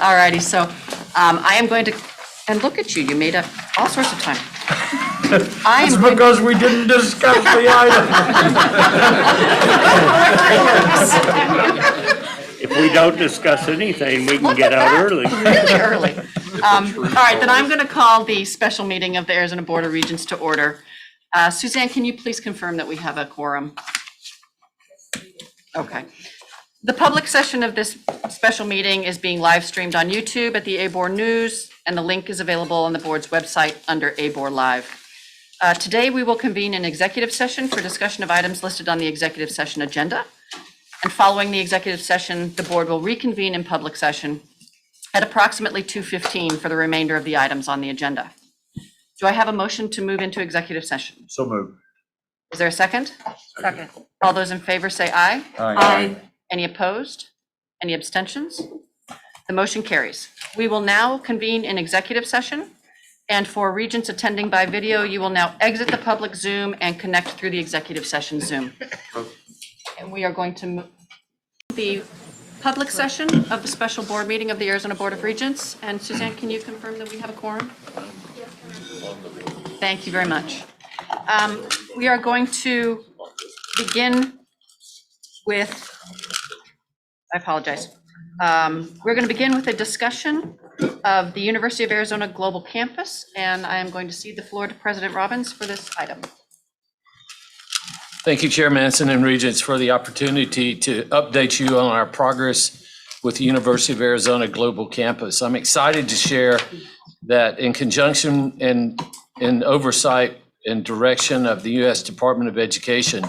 All righty, so I am going to, and look at you, you made up all sorts of time. It's because we didn't discuss the item. If we don't discuss anything, we can Look get at out that, early. really early. All right, then I'm going to call the special meeting of the Arizona Board of Regents to order. Suzanne, can you please confirm that we have a quorum? Okay. The public session of this special meeting is being live streamed on YouTube at the ABOR News, and the link is available on the board's website under ABOR Live. Today, we will convene an executive session for discussion of items listed on the executive session agenda. And following the executive session, the board will reconvene in public session at approximately 2:15 for the remainder of the items on the agenda. Do I have a motion to move into executive session? So moved. Is there a second? Second. All those in favor say aye. Aye. Any opposed? Any abstentions? The motion carries. We will now convene in executive session. And for regents attending by video, you will now exit the public Zoom and connect through the executive session Zoom. And we are going to move the public session of the special board meeting of the Arizona Board of Regents. And Suzanne, can you confirm that we have a quorum? Thank you very much. We are going to begin with, I apologize. We're going to begin with a discussion of the University of Arizona Global Campus, and I am going to cede the floor to President Robbins for this item. Thank you, Chair Manson and Regents, for the opportunity to update you on our progress with the University of Arizona Global Campus. I'm excited to share that in conjunction and in oversight and direction of the U.S. Department of Education,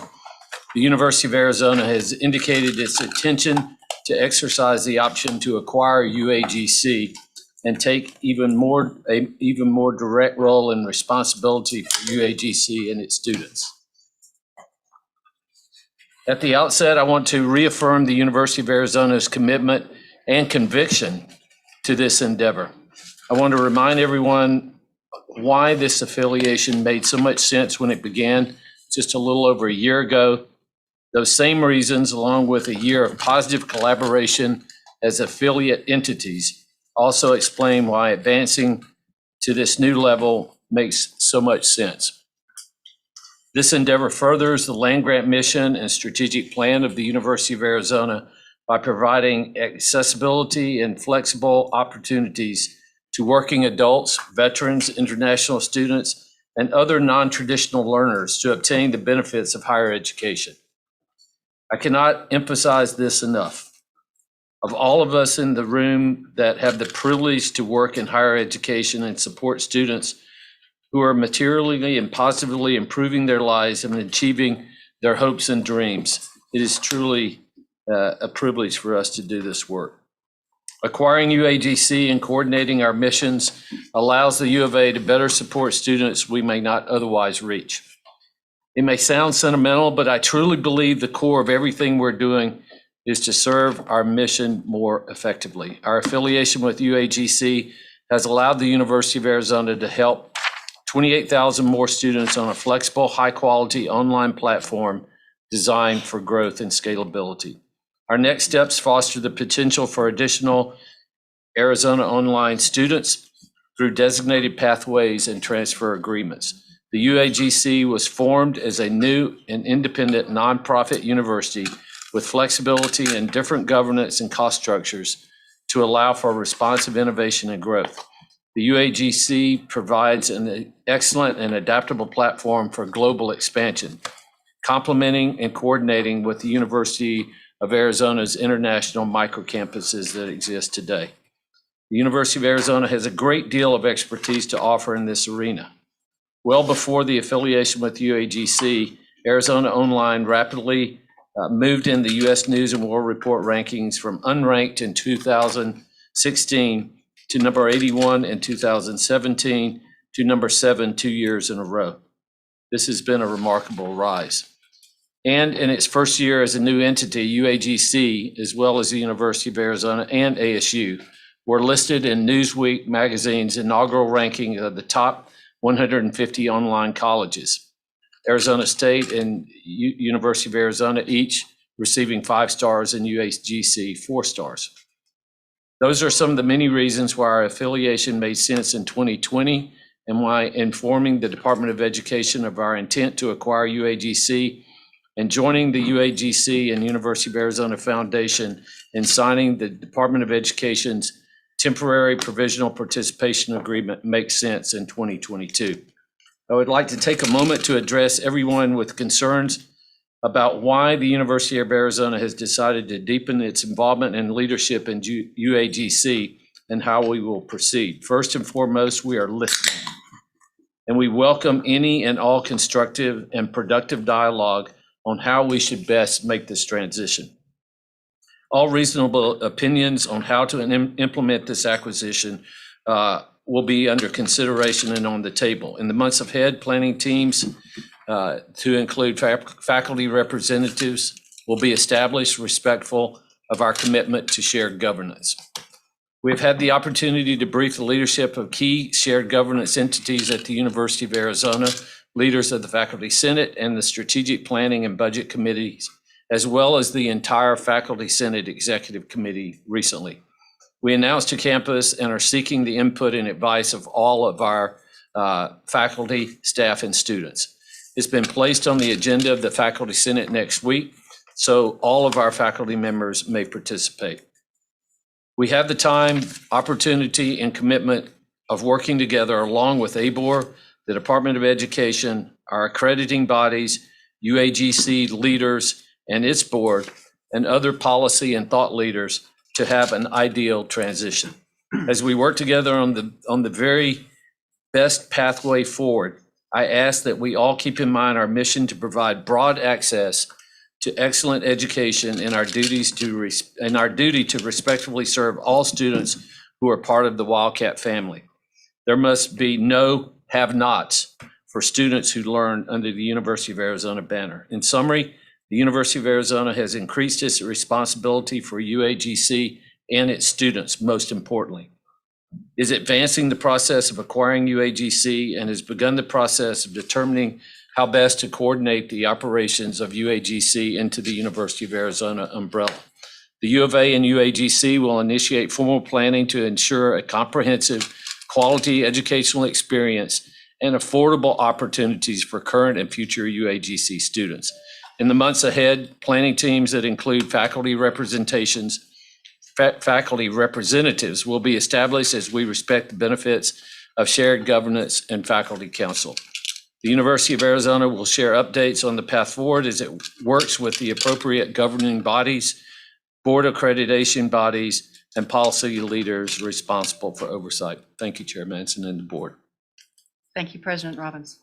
the University of Arizona has indicated its intention to exercise the option to acquire UAGC and take a even more direct role and responsibility for UAGC and its students. At the outset, I want to reaffirm the University of Arizona's commitment and conviction to this endeavor. I want to remind everyone why this affiliation made so much sense when it began just a little over a year ago. Those same reasons, along with a year of positive collaboration as affiliate entities, also explain why advancing to this new level makes so much sense. This endeavor furthers the land-grant mission and strategic plan of the University of Arizona by providing accessibility and flexible opportunities to working adults, veterans, international students, and other non-traditional learners to obtain the benefits of higher education. I cannot emphasize this enough. Of all of us in the room that have the privilege to work in higher education and support students who are materially and positively improving their lives and achieving their hopes and dreams, it is truly a privilege for us to do this work. Acquiring UAGC and coordinating our missions allows the U of A to better support students we may not otherwise reach. It may sound sentimental, but I truly believe the core of everything we're doing is to serve our mission more effectively. Our affiliation with UAGC has allowed the University of Arizona to help 28,000 more students on a flexible, high-quality online platform designed for growth and scalability. Our next steps foster the potential for additional Arizona online students through designated pathways and transfer agreements. The UAGC was formed as a new and independent nonprofit university with flexibility and different governance and cost structures to allow for responsive innovation and growth. The UAGC provides an excellent and adaptable platform for global expansion, complementing and coordinating with the University of Arizona's international microcampuses that exist today. The University of Arizona has a great deal of expertise to offer in this arena. Well before the affiliation with UAGC, Arizona Online rapidly moved in the U.S. News and World Report rankings from unranked in 2016 to number 81 in 2017 to number 7 2 years in a row. This has been a remarkable rise. And in its first year as a new entity, UAGC, as well as the University of Arizona and ASU, were listed in Newsweek magazine's inaugural ranking of the top 150 online colleges. Arizona State and University of Arizona each receiving 5 stars and UAGC 4 stars. Those are some of the many reasons why our affiliation made sense in 2020 and why informing the Department of Education of our intent to acquire UAGC and joining the UAGC and University of Arizona Foundation in signing the Department of Education's temporary provisional participation agreement makes sense in 2022. I would like to take a moment to address everyone with concerns about why the University of Arizona has decided to deepen its involvement and leadership in UAGC and how we will proceed. First and foremost, we are listening, and we welcome any and all constructive and productive dialogue on how we should best make this transition. All reasonable opinions on how to implement this acquisition will be under consideration and on the table. In the months ahead, planning teams to include faculty representatives will be established, respectful of our commitment to shared governance. We've had the opportunity to brief the leadership of key shared governance entities at the University of Arizona, leaders of the Faculty Senate and the Strategic Planning and Budget Committees, as well as the entire Faculty Senate Executive Committee recently. We announced to campus and are seeking the input and advice of all of our faculty, staff, and students. It's been placed on the agenda of the Faculty Senate next week, so all of our faculty members may participate. We have the time, opportunity, and commitment of working together along with ABOR, the Department of Education, our accrediting bodies, UAGC leaders and its board, and other policy and thought leaders to have an ideal transition. As we work together on the very best pathway forward, I ask that we all keep in mind our mission to provide broad access to excellent education and our duty to respectfully serve all students who are part of the Wildcat family. There must be no have-nots for students who learn under the University of Arizona banner. In summary, the University of Arizona has increased its responsibility for UAGC and its students, most importantly, is advancing the process of acquiring UAGC and has begun the process of determining how best to coordinate the operations of UAGC into the University of Arizona umbrella. The U of A and UAGC will initiate formal planning to ensure a comprehensive quality educational experience and affordable opportunities for current and future UAGC students. In the months ahead, planning teams that include faculty representatives will be established as we respect the benefits of shared governance and faculty council. The University of Arizona will share updates on the path forward as it works with the appropriate governing bodies, board accreditation bodies, and policy leaders responsible for oversight. Thank you, Chair Manson and the board. Thank you, President Robbins.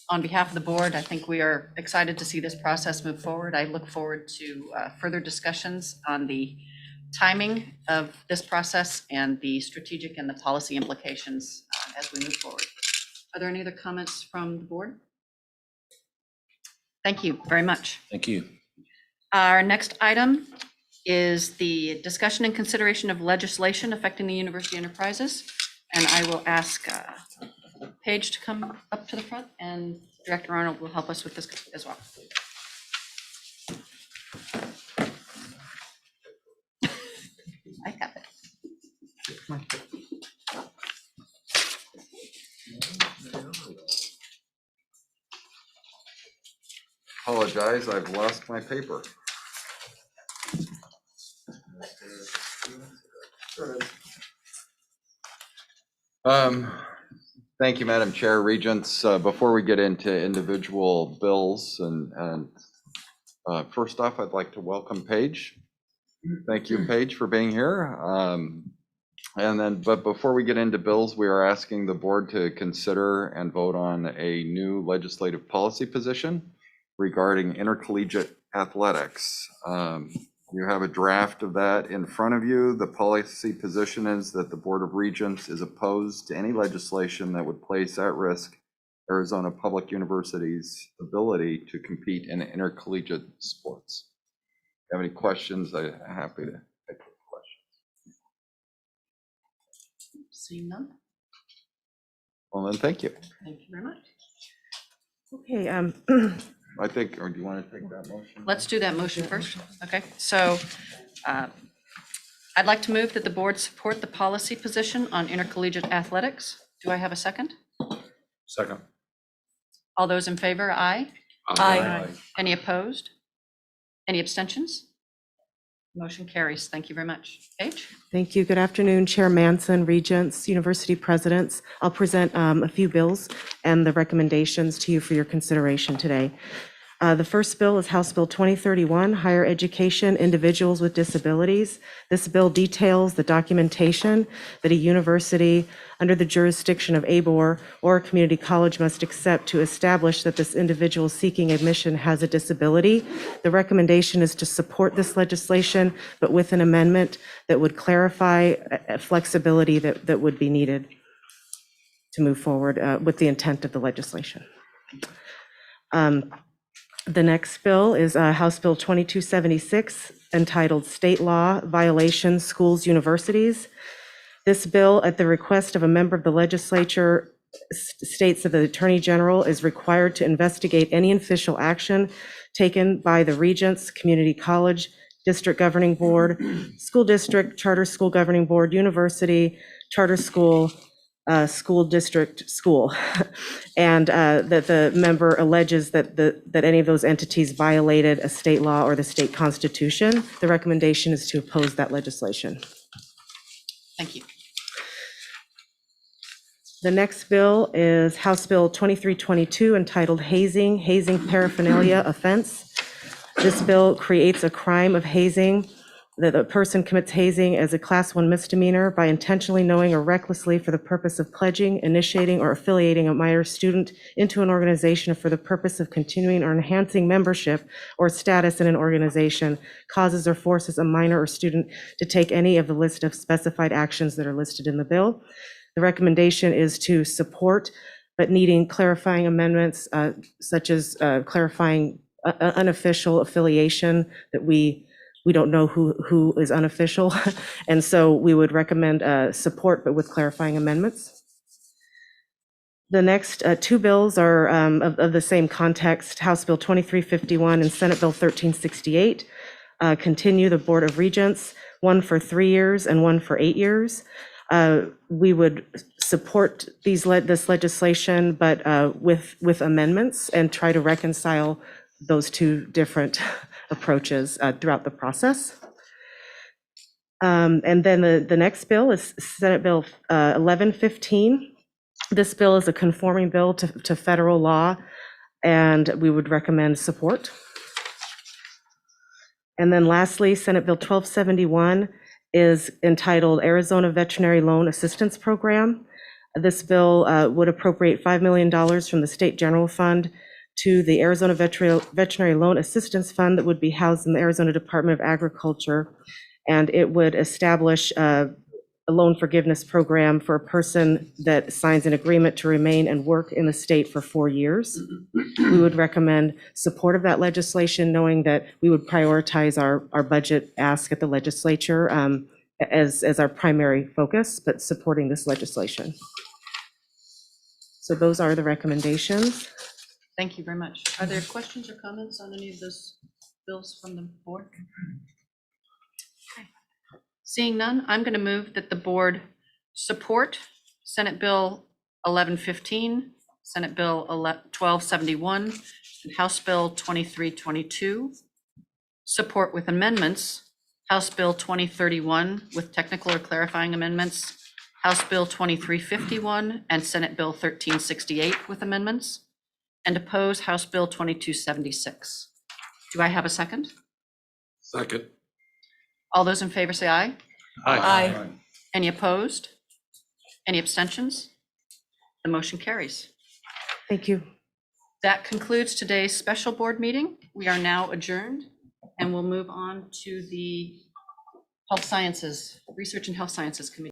On behalf of the board, I think we are excited to see this process move forward. I look forward to further discussions on the timing of this process and the strategic and the policy implications as we move forward. Are there any other comments from the board? Thank you very much. Thank you. Our next item is the discussion and consideration of legislation affecting the university enterprises. And I will ask Paige to come up to the front, and Director Arnold will help us with this as well. I got it. Apologize, I've lost my paper. Thank you, Madam Chair, Regents. Before we get into individual bills, and first off, I'd like to welcome Paige. Thank you, Paige, for being here. But before we get into bills, we are asking the board to consider and vote on a new legislative policy position regarding intercollegiate athletics. You have a draft of that in front of you. The policy position is that the Board of Regents is opposed to any legislation that would place at risk Arizona Public University's ability to compete in intercollegiate sports. If you have any questions, I'm happy to take questions. Seeing none. Well, then, thank you. Thank you very much. Okay, I think, or do you want to take that motion? Let's do that motion first. Okay, so I I'd like to move that the board support the policy position on intercollegiate athletics. Do I have a second? Second. All those in favor, aye. Aye. Any opposed? Any abstentions? Motion carries. Thank you very much. Paige? Thank you. Good afternoon, Chair Manson, Regents, University Presidents. I'll present a few bills and the recommendations to you for your consideration today. The first bill is House Bill 2031, Higher Education, Individuals with Disabilities. This bill details the documentation that a university under the jurisdiction of ABOR or a community college must accept to establish that this individual seeking admission has a disability. The recommendation is to support this legislation, but with an amendment that would clarify flexibility that would be needed to move forward with the intent of the legislation. The next bill is House Bill 2276, entitled State Law Violations Schools Universities. This bill, at the request of a member of the legislature, states that the Attorney General is required to investigate any official action taken by the Regents, Community College, District Governing Board, School District, Charter School Governing Board, University, Charter School, School District, School, and that the member alleges that any of those entities violated a state law or the state constitution. The recommendation is to oppose that legislation. Thank you. The next bill is House Bill 2322, entitled Hazing Paraphernalia Offense. This bill creates a crime of hazing, that a person commits hazing as a Class 1 misdemeanor by intentionally, knowing, or recklessly for the purpose of pledging, initiating, or affiliating a minor student into an organization for the purpose of continuing or enhancing membership or status in an organization, causes or forces a minor or student to take any of the list of specified actions that are listed in the bill. The recommendation is to support, but needing clarifying amendments, such as clarifying unofficial affiliation, that we don't know who is unofficial. And so we would recommend support, but with clarifying amendments. The next two bills are of the same context, House Bill 2351 and Senate Bill 1368. Continue the Board of Regents, one for 3 years and one for 8 years. We would support this legislation, but with amendments, and try to reconcile those two different approaches throughout the process. And then the next bill is Senate Bill 1115. This bill is a conforming bill to federal law, and we would recommend support. And then lastly, Senate Bill 1271 is entitled Arizona Veterinary Loan Assistance Program. This bill would appropriate $5 million from the State General Fund to the Arizona Veterinary Loan Assistance Fund that would be housed in the Arizona Department of Agriculture. And it would establish a loan forgiveness program for a person that signs an agreement to remain and work in the state for 4 years. We would recommend support of that legislation, knowing that we would prioritize our budget ask at the legislature as our primary focus, but supporting this legislation. So those are the recommendations. Thank you very much. Are there questions or comments on any of those bills from the board? Okay. Seeing none, I'm going to move that the board support Senate Bill 1115, Senate Bill 1271, and House Bill 2322. Support with amendments, House Bill 2031 with technical or clarifying amendments, House Bill 2351 and Senate Bill 1368 with amendments, and oppose House Bill 2276. Do I have a second? Second. All those in favor say aye. Aye. Any opposed? Any abstentions? The motion carries. Thank you. That concludes today's special board meeting. We are now adjourned, and we'll move on to the Health Sciences, Research and Health Sciences Committee.